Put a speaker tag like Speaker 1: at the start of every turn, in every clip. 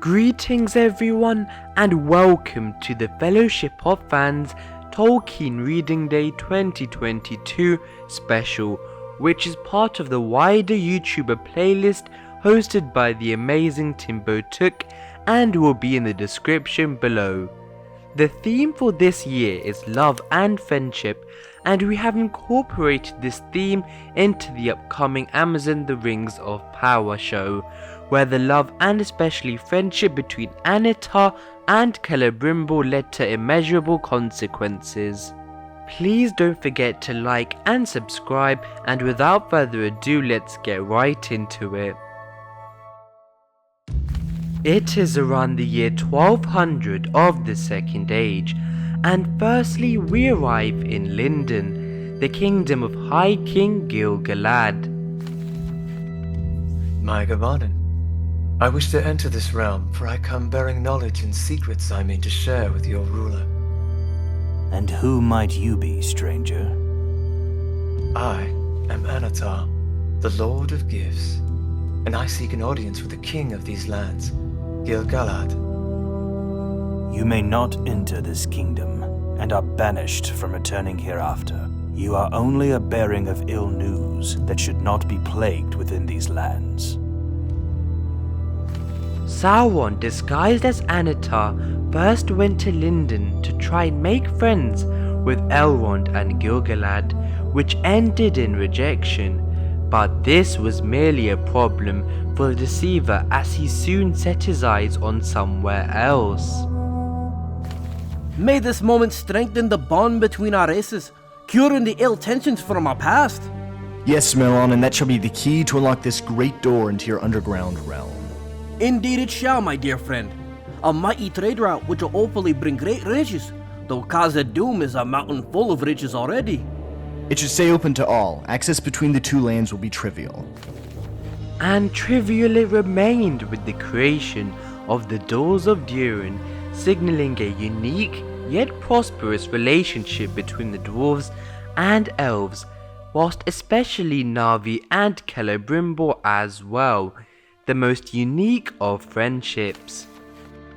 Speaker 1: Greetings everyone, and welcome to the Fellowship of Fans Tolkien Reading Day 2022 special, which is part of the wider YouTuber playlist hosted by the amazing Timbo Took and will be in the description below. The theme for this year is love and friendship, and we have incorporated this theme into the upcoming Amazon The Rings of Power show, where the love and especially friendship between Annatar and Celebrimbor led to immeasurable consequences. Please don't forget to like and subscribe, and without further ado, let's get right into it. It is around the year 1200 of the Second Age, and firstly we arrive in Lindon, the kingdom of High King Gil-galad.
Speaker 2: My Gabanin, I wish to enter this realm, for I come bearing knowledge and secrets I mean to share with your ruler.
Speaker 3: And who might you be, stranger?
Speaker 2: I am Annatar, the Lord of Gifts, and I seek an audience with the king of these lands, Gil-galad.
Speaker 3: You may not enter this kingdom, and are banished from returning hereafter. You are only a bearing of ill news that should not be plagued within these lands.
Speaker 1: Sauron, disguised as Annatar, first went to Lindon to try and make friends with Elrond and Gil-galad, which ended in rejection. But this was merely a problem for the deceiver, as he soon set his eyes on somewhere else.
Speaker 4: May this moment strengthen the bond between our races, curing the ill tensions from our past.
Speaker 5: Yes, Melon, and that shall be the key to unlock this great door into your underground realm.
Speaker 4: Indeed it shall, my dear friend. A mighty trade route which will hopefully bring great riches, though Khazad-dûm is a mountain full of riches already.
Speaker 5: It should stay open to all. Access between the two lands will be trivial.
Speaker 1: And trivial it remained, with the creation of the Doors of Durin, signaling a unique yet prosperous relationship between the dwarves and elves, whilst especially Na'vi and Celebrimbor as well, the most unique of friendships.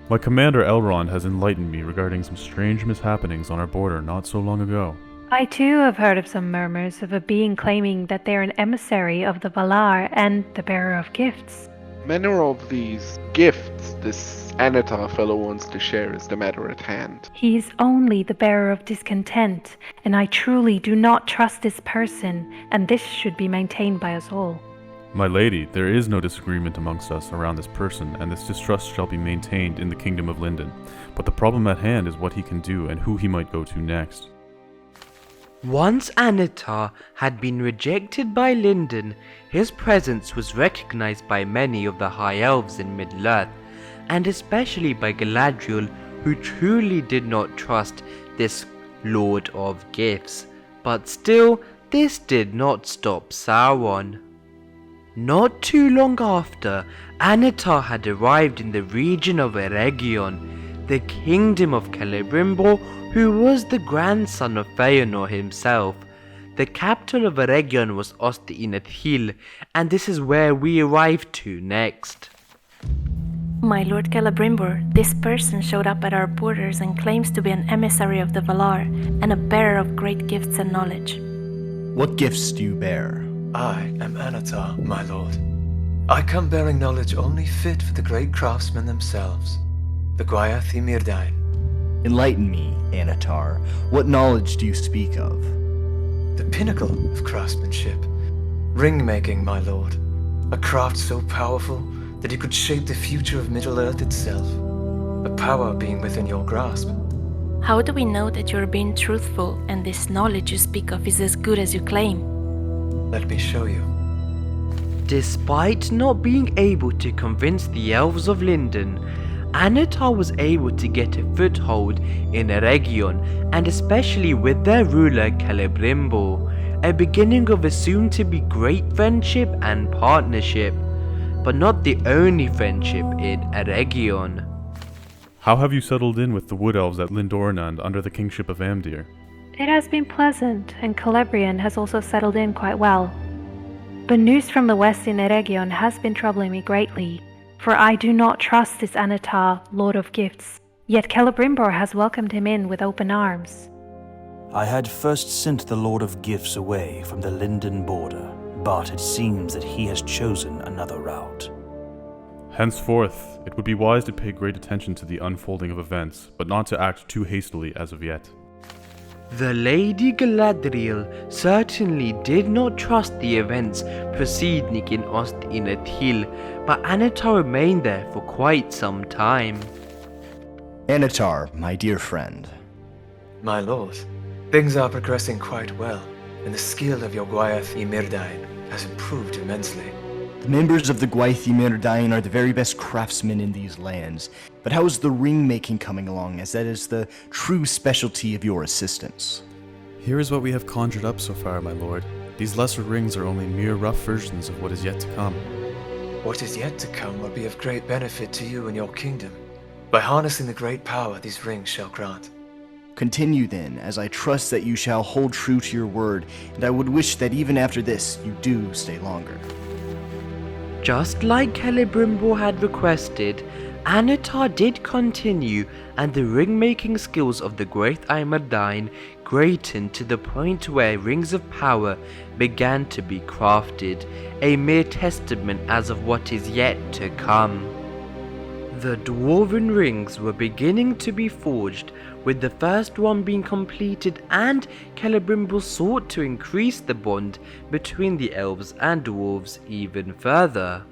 Speaker 6: My commander Elrond has enlightened me regarding some strange mishappenings on our border not so long ago.
Speaker 7: I too have heard of some murmurs of a being claiming that they are an emissary of the Valar and the bearer of gifts.
Speaker 8: Many of these gifts this Annatar fellow wants to share is the matter at hand.
Speaker 7: He is only the bearer of discontent, and I truly do not trust this person, and this should be maintained by us all.
Speaker 6: My lady, there is no disagreement amongst us around this person, and this distrust shall be maintained in the kingdom of Lindon. But the problem at hand is what he can do and who he might go to next.
Speaker 1: Once Annatar had been rejected by Lindon, his presence was recognized by many of the High Elves in Middle-earth, and especially by Galadriel, who truly did not trust this Lord of Gifts. But still, this did not stop Sauron. Not too long after, Annatar had arrived in the region of Eregion, the kingdom of Celebrimbor, who was the grandson of Fëanor himself. The capital of Eregion was Osth-Inathil, and this is where we arrive to next.
Speaker 9: My Lord Celebrimbor, this person showed up at our borders and claims to be an emissary of the Valar and a bearer of great gifts and knowledge.
Speaker 5: What gifts do you bear?
Speaker 2: I am Annatar, my lord. I come bearing knowledge only fit for the great craftsmen themselves, the Gwaith Mirdain.
Speaker 5: Enlighten me, Annatar. What knowledge do you speak of?
Speaker 2: The pinnacle of craftsmanship. Ring-making, my lord. A craft so powerful that it could shape the future of Middle-earth itself. A power being within your grasp.
Speaker 9: How do we know that you're being truthful and this knowledge you speak of is as good as you claim?
Speaker 2: Let me show you.
Speaker 1: Despite not being able to convince the elves of Lindon, Annatar was able to get a foothold in Eregion, and especially with their ruler Celebrimbor, a beginning of a soon-to-be great friendship and partnership, but not the only friendship in Eregion.
Speaker 6: How have you settled in with the wood elves at Lindornand under the kingship of Amdir?
Speaker 7: It has been pleasant, and Celebrian has also settled in quite well. But news from the west in Eregion has been troubling me greatly. for I do not trust this Annatar, Lord of Gifts. Yet Celebrimbor has welcomed him in with open arms.
Speaker 3: I had first sent the Lord of Gifts away from the Linden border, but it seems that he has chosen another route.
Speaker 6: Henceforth, it would be wise to pay great attention to the unfolding of events, but not to act too hastily as of yet.
Speaker 1: The Lady Galadriel certainly did not trust the events proceeding in Ost-in-Ithil, but Annatar remained there for quite some time.
Speaker 5: Annatar, my dear friend.
Speaker 2: My lord, things are progressing quite well, and the skill of your Gwaith Mirdain has improved immensely.
Speaker 5: The members of the Gwaith Mirdain are the very best craftsmen in these lands, but how is the ring making coming along, as that is the true specialty of your assistants?
Speaker 6: Here is what we have conjured up so far, my lord. These lesser rings are only mere rough versions of what is yet to come.
Speaker 2: What is yet to come will be of great benefit to you and your kingdom. By harnessing the great power these rings shall grant.
Speaker 5: Continue then, as I trust that you shall hold true to your word, and I would wish that even after this, you do stay longer.
Speaker 1: Just like Celebrimbor had requested, Annatar did continue, and the ring-making skills of the Gwaith Mirdain greatened to the point where rings of power began to be crafted, a mere testament as of what is yet to come. The dwarven rings were beginning to be forged, with the first one being completed, and Celebrimbor sought to increase the bond between the elves and dwarves even further.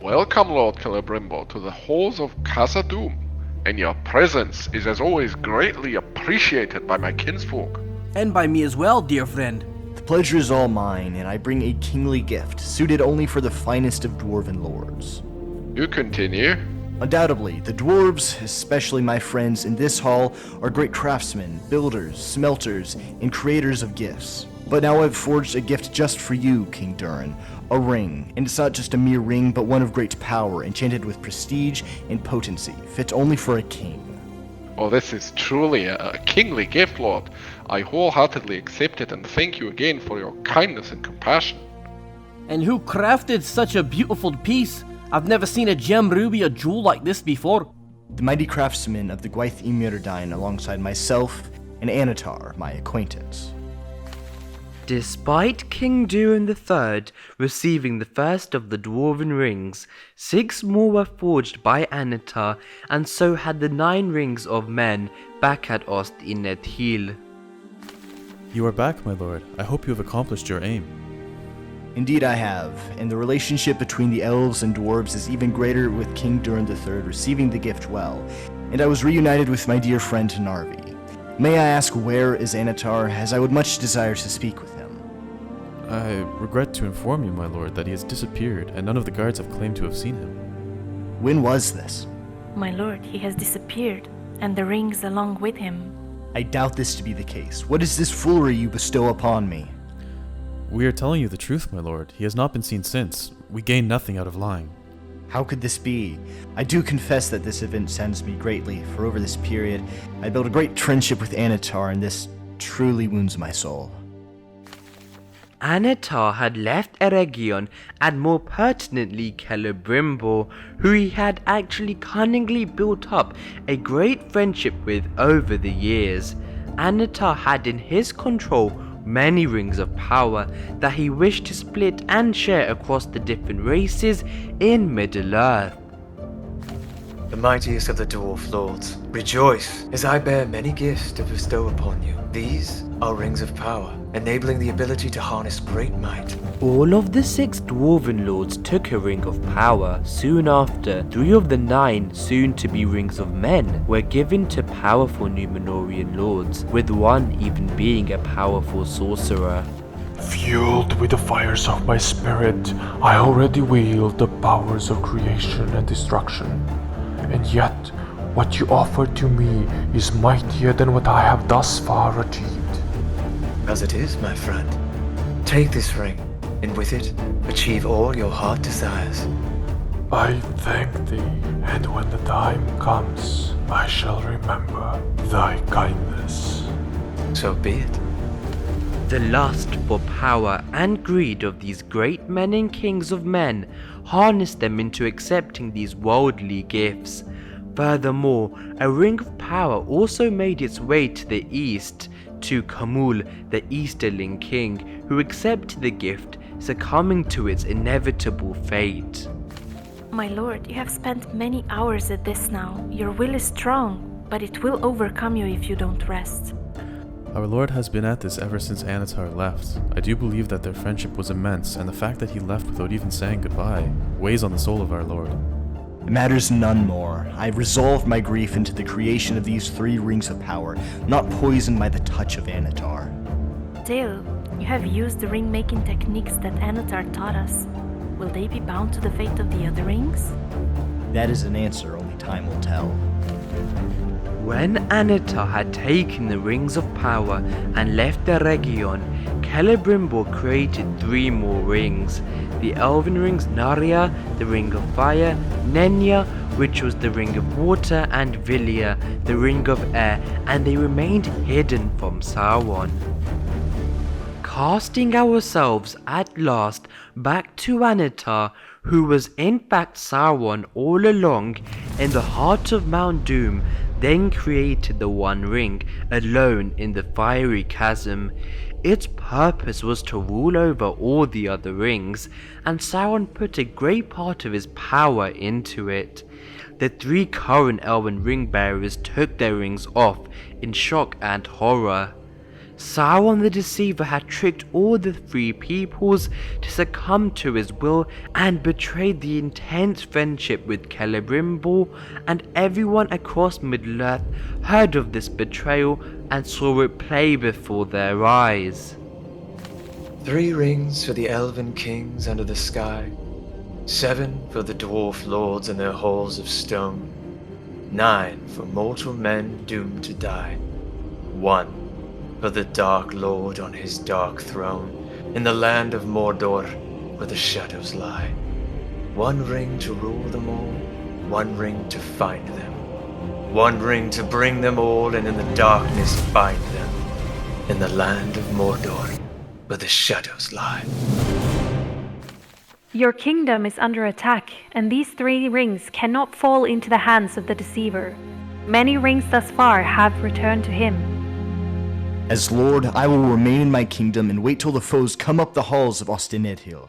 Speaker 8: Welcome, Lord Celebrimbor, to the halls of Khazad-dûm, and your presence is as always greatly appreciated by my kinsfolk.
Speaker 4: And by me as well, dear friend.
Speaker 5: The pleasure is all mine, and I bring a kingly gift, suited only for the finest of dwarven lords.
Speaker 8: You continue.
Speaker 5: Undoubtedly, the dwarves, especially my friends in this hall, are great craftsmen, builders, smelters, and creators of gifts. But now I've forged a gift just for you, King Durin, a ring, and it's not just a mere ring, but one of great power, enchanted with prestige and potency, fit only for a king.
Speaker 8: Oh, this is truly a kingly gift, Lord. I wholeheartedly accept it and thank you again for your kindness and compassion.
Speaker 4: And who crafted such a beautiful piece? I've never seen a gem, ruby, or jewel like this before.
Speaker 5: The mighty craftsmen of the Gwaith Mirdain alongside myself and Annatar, my acquaintance.
Speaker 1: Despite King Durin III receiving the first of the dwarven rings, 6 more were forged by Annatar, and so had the 9 rings of men back at Ost-in-Ithil.
Speaker 6: You are back, my lord. I hope you have accomplished your aim.
Speaker 5: Indeed I have, and the relationship between the elves and dwarves is even greater with King Durin III receiving the gift well, and I was reunited with my dear friend Narvi. May I ask where is Annatar, as I would much desire to speak with him?
Speaker 6: I regret to inform you, my lord, that he has disappeared, and none of the guards have claimed to have seen him.
Speaker 5: When was this?
Speaker 9: My lord, he has disappeared, and the rings along with him.
Speaker 5: I doubt this to be the case. What is this foolery you bestow upon me?
Speaker 6: We are telling you the truth, my lord. He has not been seen since. We gain nothing out of lying.
Speaker 5: How could this be? I do confess that this event saddens me greatly, for over this period, I built a great friendship with Annatar, and this truly wounds my soul.
Speaker 1: Annatar had left Eregion, and more pertinently Celebrimbor, who he had actually cunningly built up a great friendship with over the years. Annatar had in his control many rings of power that he wished to split and share across the different races in Middle-earth.
Speaker 2: The mightiest of the dwarf lords, rejoice, as I bear many gifts to bestow upon you. These are rings of power, enabling the ability to harness great might.
Speaker 1: All of the 6 dwarven lords took a ring of power. Soon after, 3 of the 9 soon-to-be rings of men were given to powerful Númenórean lords, with one even being a powerful sorcerer.
Speaker 10: Fueled with the fires of my spirit, I already wield the powers of creation and destruction. And yet, what you offer to me is mightier than what I have thus far achieved.
Speaker 2: As it is, my friend. Take this ring, and with it, achieve all your heart desires.
Speaker 10: I thank thee, and when the time comes, I shall remember thy kindness.
Speaker 2: So be it.
Speaker 1: The lust for power and greed of these great men and kings of men harnessed them into accepting these worldly gifts. Furthermore, a ring of power also made its way to the east, to Kamul, the Easterling king, who accepted the gift, succumbing to its inevitable fate.
Speaker 9: My lord, you have spent many hours at this now. Your will is strong, but it will overcome you if you don't rest.
Speaker 6: Our Lord has been at this ever since Annatar left. I do believe that their friendship was immense, and the fact that he left without even saying goodbye weighs on the soul of our Lord.
Speaker 5: It matters none more. I resolved my grief into the creation of these 3 rings of power, not poisoned by the touch of Annatar.
Speaker 9: Still, you have used the ring-making techniques that Annatar taught us. Will they be bound to the fate of the other rings?
Speaker 5: That is an answer only time will tell.
Speaker 1: When Annatar had taken the rings of power and left the region, Celebrimbor created 3 more rings. The elven rings Narya, the ring of fire, Nenya, which was the ring of water, and Vilya, the ring of air, and they remained hidden from Sauron. Casting ourselves at last back to Annatar, who was in fact Sauron all along, in the heart of Mount Doom, then created the One Ring, alone in the fiery chasm. Its purpose was to rule over all the other rings, and Sauron put a great part of his power into it. The 3 current elven ring bearers took their rings off in shock and horror. Sauron the Deceiver had tricked all the 3 peoples to succumb to his will and betrayed the intense friendship with Celebrimbor, and everyone across Middle-earth heard of this betrayal and saw it play before their eyes.
Speaker 2: 3 rings for the elven kings under the sky, 7 for the dwarf lords in their halls of stone, 9 for mortal men doomed to die, 1 for the Dark Lord on his dark throne, in the land of Mordor, where the shadows lie. 1 ring to rule them all, 1 ring to find them. 1 ring to bring them all, and in the darkness bind them. In the land of Mordor, where the shadows lie.
Speaker 7: Your kingdom is under attack, and these 3 rings cannot fall into the hands of the Deceiver. Many rings thus far have returned to him.
Speaker 5: As Lord, I will remain in my kingdom and wait till the foes come up the halls of Ostinedhil.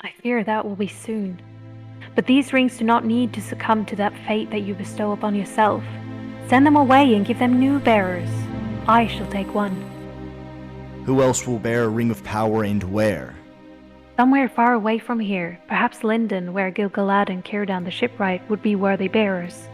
Speaker 7: I fear that will be soon. But these rings do not need to succumb to that fate that you bestow upon yourself. Send them away and give them new bearers. I shall take one.
Speaker 5: Who else will bear a ring of power, and where?
Speaker 7: Somewhere far away from here, perhaps Lindon, where Gil-galad and Círdan the shipwright would be worthy bearers.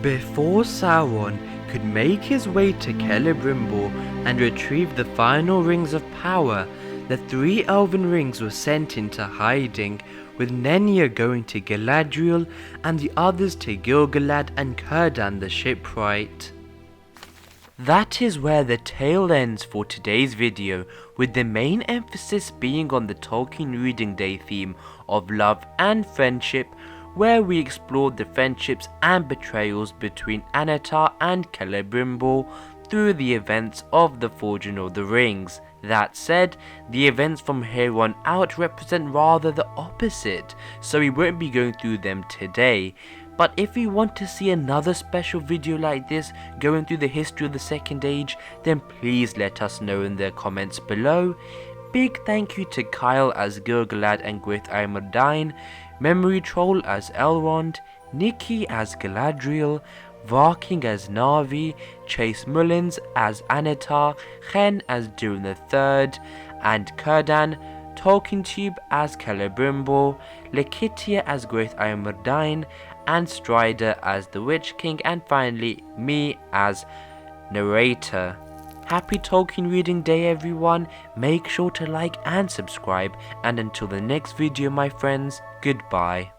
Speaker 1: Before Sauron could make his way to Celebrimbor and retrieve the final rings of power, the 3 elven rings were sent into hiding, with Nenya going to Galadriel and the others to Gil-galad and Círdan the shipwright. That is where the tale ends for today's video, with the main emphasis being on the Tolkien Reading Day theme of love and friendship, where we explored the friendships and betrayals between Annatar and Celebrimbor through the events of the Forging of the Rings. That said, the events from here on out represent rather the opposite, so we won't be going through them today. But if you want to see another special video like this going through the history of the Second Age, then please let us know in the comments below. Big thank you to Kyle as Gil-galad and Gwaith Mirdain, Memory Troll as Elrond, Nikki as Galadriel, Varking as Narvi, Chase Mullins as Annatar, Chen as Durin III, and Círdan, TolkienTube as Celebrimbor, Lakitia as Gwaith Mirdain, and Strider as the Witch King, and finally me as Narrator. Happy Tolkien Reading Day everyone, make sure to like and subscribe, and until the next video my friends, goodbye.